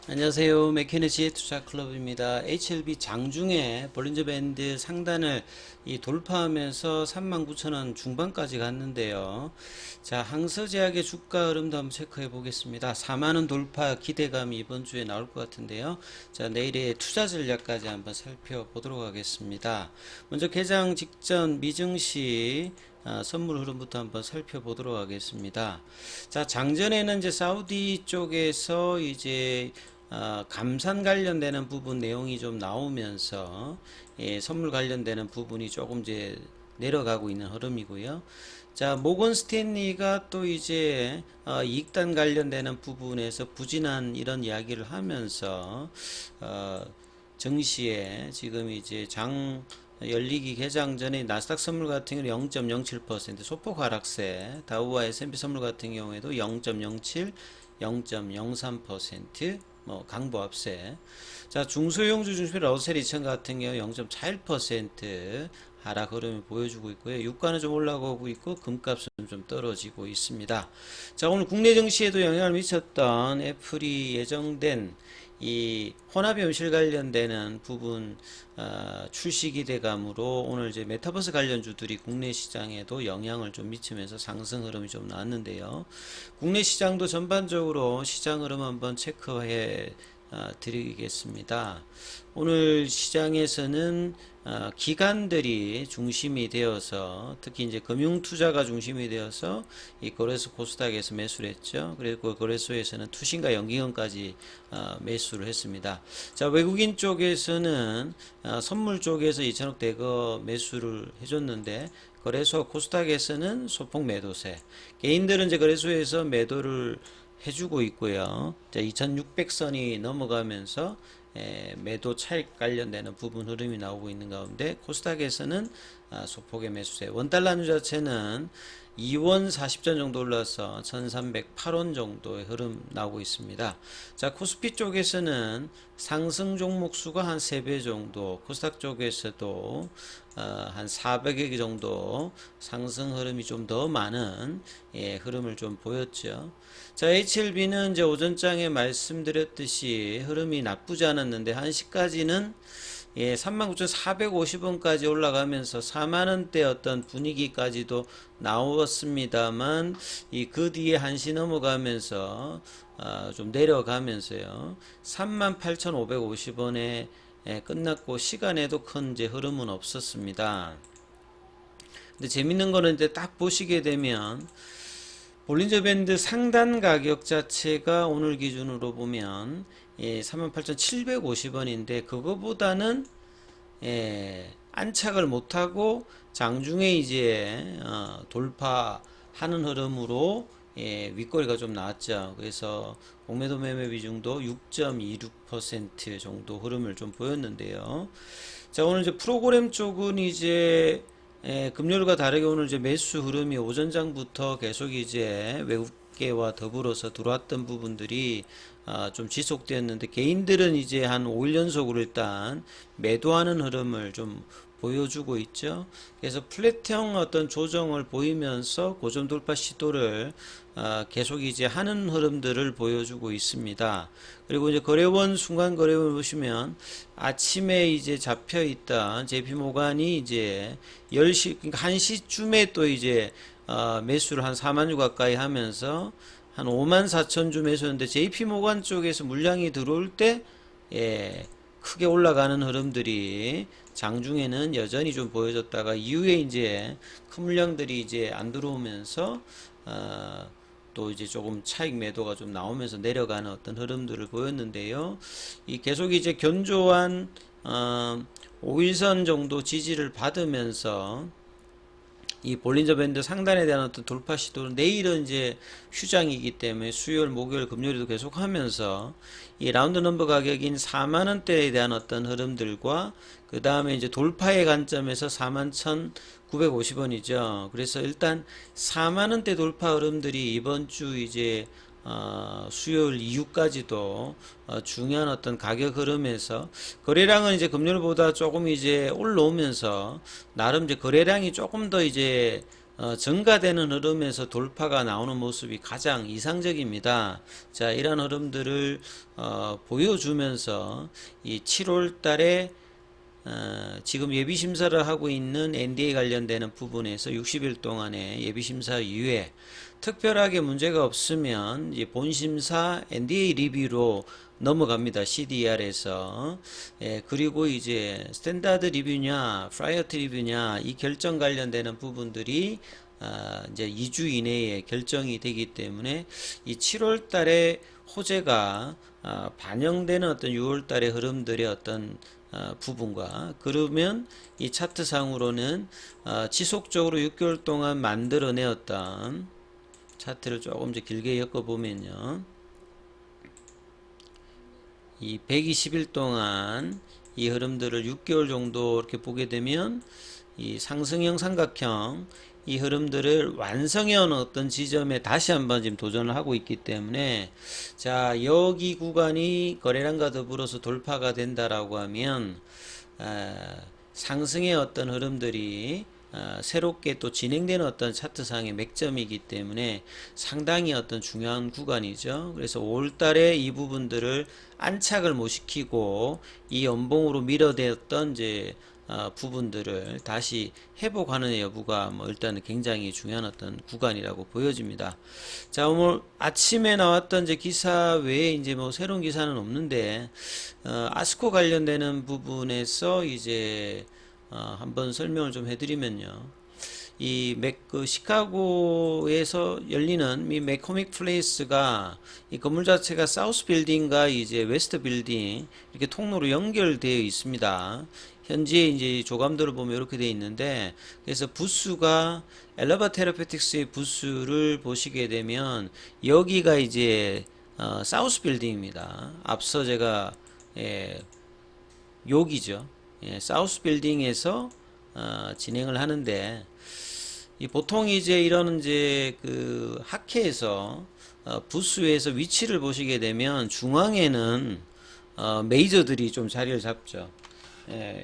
안녕하세요. 맥케너지의 투자클럽입니다. HLB 장중에 볼린저 밴드 상단을 돌파하면서 39,000원 중반까지 갔는데요. 자, 항서제약의 주가 흐름도 한번 체크해 보겠습니다. 4만원 돌파 기대감이 이번 주에 나올 것 같은데요. 자, 내일의 투자 전략까지 한번 살펴보도록 하겠습니다. 먼저 개장 직전 미증시 선물 흐름부터 한번 살펴보도록 하겠습니다. 자, 장전에는 이제 사우디 쪽에서 이제 감산 관련되는 부분 내용이 좀 나오면서 선물 관련되는 부분이 조금 이제 내려가고 있는 흐름이고요. 자, 모건 스탠리가 또 이제 이익단 관련되는 부분에서 부진한 이런 이야기를 하면서 증시에 지금 이제 장 열리기 개장 전에 나스닥 선물 같은 경우는 0.07% 소폭 하락세, 다우와 S&P 선물 같은 경우에도 0.07, 0.03% 강보 압세. 자, 중소형주 중심의 러셀 2000 같은 경우 0.41% 하락 흐름을 보여주고 있고요. 유가는 좀 올라가고 있고 금값은 좀 떨어지고 있습니다. 자, 오늘 국내 증시에도 영향을 미쳤던 애플이 예정된 이 혼합염실 관련되는 부분 출시 기대감으로 오늘 이제 메타버스 관련주들이 국내 시장에도 영향을 좀 미치면서 상승 흐름이 좀 나왔는데요. 국내 시장도 전반적으로 시장 흐름 한번 체크해 드리겠습니다. 오늘 시장에서는 기관들이 중심이 되어서 특히 이제 금융투자가 중심이 되어서 이 거래소 코스닥에서 매수를 했죠. 그리고 거래소에서는 투신과 연기금까지 매수를 했습니다. 자, 외국인 쪽에서는 선물 쪽에서 2천억 대거 매수를 해줬는데 거래소 코스닥에서는 소폭 매도세, 개인들은 이제 거래소에서 매도를 해주고 있고요. 2600선이 넘어가면서 매도 차익 관련되는 부분 흐름이 나오고 있는 가운데 코스닥에서는 소폭의 매수세, 원달러 환율 자체는 2원 40전 정도 올라서 1308원 정도의 흐름 나오고 있습니다. 자, 코스피 쪽에서는 상승 종목 수가 한 3배 정도, 코스닥 쪽에서도 한 400여 개 정도 상승 흐름이 좀 더 많은 흐름을 좀 보였죠. 자, HLB는 이제 오전장에 말씀드렸듯이 흐름이 나쁘지 않았는데 1시까지는 39,450원까지 올라가면서 4만원대 어떤 분위기까지도 나왔습니다만 그 뒤에 1시 넘어가면서 좀 내려가면서요 38,550원에 끝났고 시간에도 큰 이제 흐름은 없었습니다. 근데 재밌는 거는 이제 딱 보시게 되면 볼린저 밴드 상단 가격 자체가 오늘 기준으로 보면 38,750원인데 그거보다는 안착을 못하고 장중에 이제 돌파하는 흐름으로 윗꼬리가 좀 나왔죠. 그래서 공매도 매매 비중도 6.26% 정도 흐름을 좀 보였는데요. 자, 오늘 이제 프로그램 쪽은 이제 금요일과 다르게 오늘 이제 매수 흐름이 오전장부터 계속 이제 외국계와 더불어서 들어왔던 부분들이 좀 지속되었는데 개인들은 이제 한 5일 연속으로 일단 매도하는 흐름을 좀 보여주고 있죠. 그래서 플랫형 어떤 조정을 보이면서 고점 돌파 시도를 계속 이제 하는 흐름들을 보여주고 있습니다. 그리고 이제 거래원 순간 거래원 보시면 아침에 이제 잡혀 있던 JP모간이 이제 10시 그러니까 1시쯤에 또 이제 매수를 한 4만 주 가까이 하면서 한 5만 4천 주 매수했는데 JP모간 쪽에서 물량이 들어올 때 크게 올라가는 흐름들이 장중에는 여전히 좀 보여졌다가 이후에 이제 큰 물량들이 이제 안 들어오면서 또 이제 조금 차익 매도가 좀 나오면서 내려가는 어떤 흐름들을 보였는데요. 이 계속 이제 견조한 5일선 정도 지지를 받으면서 이 볼린저 밴드 상단에 대한 어떤 돌파 시도는 내일은 이제 휴장이기 때문에 수요일, 목요일, 금요일도 계속 하면서 이 라운드 넘버 가격인 4만원대에 대한 어떤 흐름들과 그 다음에 이제 돌파의 관점에서 41,950원이죠. 그래서 일단 4만원대 돌파 흐름들이 이번 주 이제 수요일 이후까지도 중요한 어떤 가격 흐름에서 거래량은 이제 금요일보다 조금 이제 올라오면서 나름 이제 거래량이 조금 더 이제 증가되는 흐름에서 돌파가 나오는 모습이 가장 이상적입니다. 자, 이런 흐름들을 보여주면서 이 7월 달에 지금 예비 심사를 하고 있는 NDA 관련되는 부분에서 60일 동안의 예비 심사 이후에 특별하게 문제가 없으면 이제 본심사 NDA 리뷰로 넘어갑니다. CDR에서. 예, 그리고 이제 스탠다드 리뷰냐, 프라이어티 리뷰냐, 이 결정 관련되는 부분들이 이제 2주 이내에 결정이 되기 때문에 이 7월 달에 호재가 반영되는 어떤 6월 달의 흐름들의 어떤 부분과 그러면 이 차트상으로는 지속적으로 6개월 동안 만들어내었던 차트를 조금 더 길게 엮어보면요. 이 120일 동안 이 흐름들을 6개월 정도 이렇게 보게 되면 이 상승형 삼각형 이 흐름들을 완성해 온 어떤 지점에 다시 한번 지금 도전을 하고 있기 때문에 자, 여기 구간이 거래량과 더불어서 돌파가 된다라고 하면 상승의 어떤 흐름들이 새롭게 또 진행되는 어떤 차트상의 맥점이기 때문에 상당히 어떤 중요한 구간이죠. 그래서 5월달에 이 부분들을 안착을 못 시키고 이 연봉으로 밀어댔던 이제 부분들을 다시 회복하는 여부가 뭐 일단은 굉장히 중요한 어떤 구간이라고 보여집니다. 자, 오늘 아침에 나왔던 이제 기사 외에 이제 뭐 새로운 기사는 없는데 아스코 관련되는 부분에서 이제 한번 설명을 좀 해드리면요. 그 시카고에서 열리는 이 맥코믹 플레이스가 이 건물 자체가 사우스 빌딩과 이제 웨스트 빌딩 이렇게 통로로 연결되어 있습니다. 현재 이제 조감도를 보면 이렇게 되어 있는데 그래서 부스가 엘러바 테라페틱스의 부스를 보시게 되면 여기가 이제 사우스 빌딩입니다. 앞서 제가 여기죠. 사우스 빌딩에서 진행을 하는데 보통 이제 이런 이제 그 학회에서 부스에서 위치를 보시게 되면 중앙에는 메이저들이 좀 자리를 잡죠.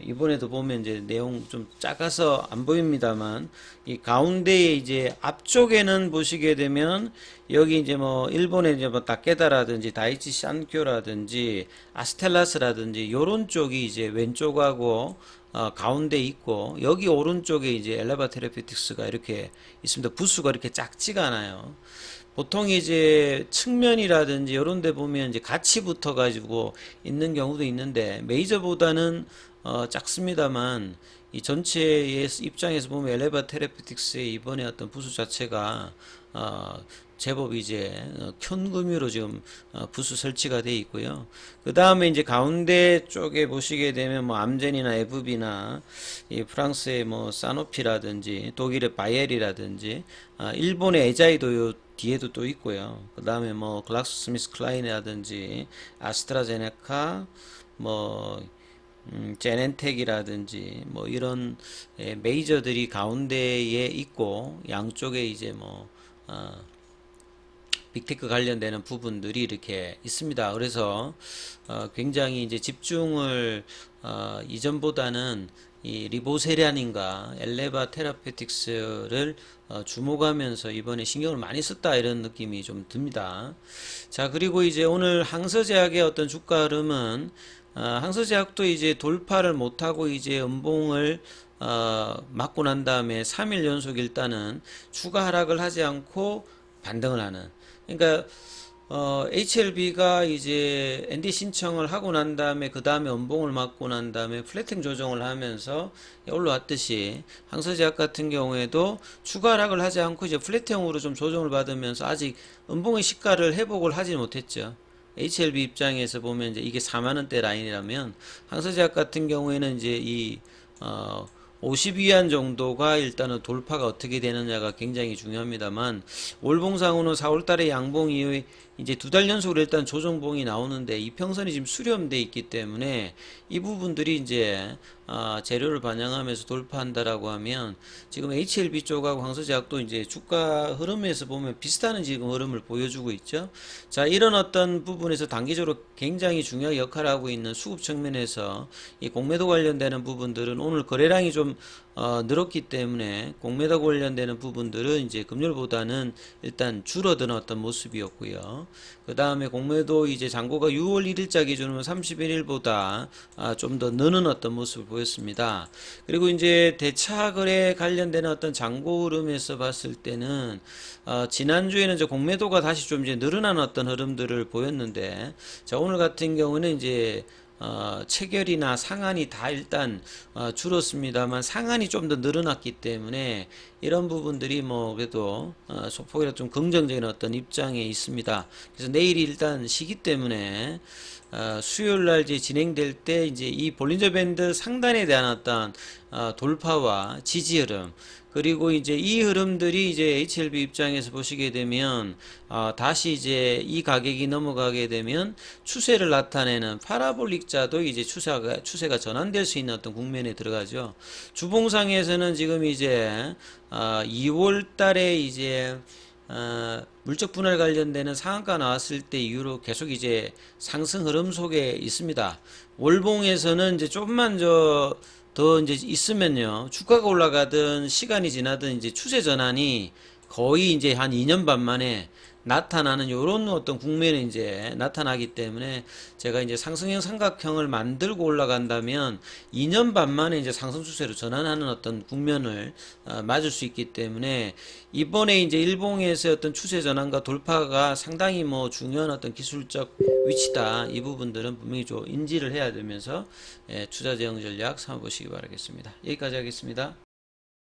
이번에도 보면 이제 내용 좀 작아서 안 보입니다만 이 가운데에 이제 앞쪽에는 보시게 되면 여기 이제 뭐 일본의 이제 뭐 다케다라든지 다이치 산교라든지 아스텔라스라든지 요런 쪽이 이제 왼쪽하고 가운데 있고 여기 오른쪽에 이제 엘레바 테라피틱스가 이렇게 있습니다. 부스가 이렇게 작지가 않아요. 보통 이제 측면이라든지 이런 데 보면 이제 같이 붙어 가지고 있는 경우도 있는데 메이저보다는 작습니다만 이 전체의 입장에서 보면 엘레바 테라피틱스의 이번에 어떤 부수 자체가 제법 이제 큰 규모로 지금 부수 설치가 되어 있고요. 그 다음에 이제 가운데 쪽에 보시게 되면 뭐 암젠이나 에브비나 이 프랑스의 뭐 사노피라든지 독일의 바이엘이라든지 일본의 에자이도 요 뒤에도 또 있고요. 그 다음에 뭐 글락스스미스 클라인이라든지 아스트라제네카 뭐 제넨텍이라든지 뭐 이런 메이저들이 가운데에 있고 양쪽에 이제 뭐 빅테크 관련되는 부분들이 이렇게 있습니다. 그래서 굉장히 이제 집중을 이전보다는 이 리보세란인가 엘레바 테라페틱스를 주목하면서 이번에 신경을 많이 썼다 이런 느낌이 좀 듭니다. 자, 그리고 이제 오늘 항서제약의 어떤 주가 흐름은 항서제약도 이제 돌파를 못하고 이제 연봉을 맞고 난 다음에 3일 연속 일단은 추가 하락을 하지 않고 반등을 하는. 그러니까 HLB가 이제 ND 신청을 하고 난 다음에 그 다음에 연봉을 맞고 난 다음에 플래팅 조정을 하면서 올라왔듯이 항서제약 같은 경우에도 추가 하락을 하지 않고 이제 플래팅으로 좀 조정을 받으면서 아직 연봉의 시가를 회복을 하지 못했죠. HLB 입장에서 보면 이제 이게 4만 원대 라인이라면 항서제약 같은 경우에는 이제 이 50위안 정도가 일단은 돌파가 어떻게 되느냐가 굉장히 중요합니다만 월봉상으로는 4월달에 양봉 이후에 이제 2달 연속으로 일단 조정봉이 나오는데 이평선이 지금 수렴돼 있기 때문에 이 부분들이 이제 재료를 반영하면서 돌파한다라고 하면 지금 HLB 쪽하고 항서제약도 이제 주가 흐름에서 보면 비슷한 지금 흐름을 보여주고 있죠. 자, 이런 어떤 부분에서 단기적으로 굉장히 중요한 역할을 하고 있는 수급 측면에서 이 공매도 관련되는 부분들은 오늘 거래량이 좀 늘었기 때문에 공매도 관련되는 부분들은 이제 금요일보다는 일단 줄어드는 어떤 모습이었고요. 그 다음에 공매도 이제 잔고가 6월 1일자 기준으로 31일보다 좀 더 느는 어떤 모습을 보였습니다. 그리고 이제 대차 거래 관련되는 어떤 잔고 흐름에서 봤을 때는 지난주에는 이제 공매도가 다시 좀 이제 늘어난 어떤 흐름들을 보였는데, 자, 오늘 같은 경우는 이제 체결이나 상한이 다 일단 줄었습니다만 상한이 좀 더 늘어났기 때문에 이런 부분들이 뭐 그래도 소폭이라 좀 긍정적인 어떤 입장에 있습니다. 그래서 내일이 일단 시기 때문에 수요일 날 이제 진행될 때 이제 이 볼린저 밴드 상단에 대한 어떤 돌파와 지지 흐름, 그리고 이제 이 흐름들이 이제 HLB 입장에서 보시게 되면 다시 이제 이 가격이 넘어가게 되면 추세를 나타내는 파라볼릭자도 이제 추세가 전환될 수 있는 어떤 국면에 들어가죠. 주봉상에서는 지금 이제 2월 달에 이제 물적 분할 관련되는 상한가 나왔을 때 이후로 계속 이제 상승 흐름 속에 있습니다. 월봉에서는 이제 조금만 더 이제 있으면요, 주가가 올라가든 시간이 지나든 이제 추세 전환이 거의 이제 한 2년 반 만에 나타나는 요런 어떤 국면에 이제 나타나기 때문에 제가 이제 상승형 삼각형을 만들고 올라간다면 2년 반 만에 이제 상승 추세로 전환하는 어떤 국면을 맞을 수 있기 때문에 이번에 이제 일봉에서 어떤 추세 전환과 돌파가 상당히 뭐 중요한 어떤 기술적 위치다. 이 부분들은 분명히 좀 인지를 해야 되면서 투자 대응 전략 삼아보시기 바라겠습니다. 여기까지 하겠습니다.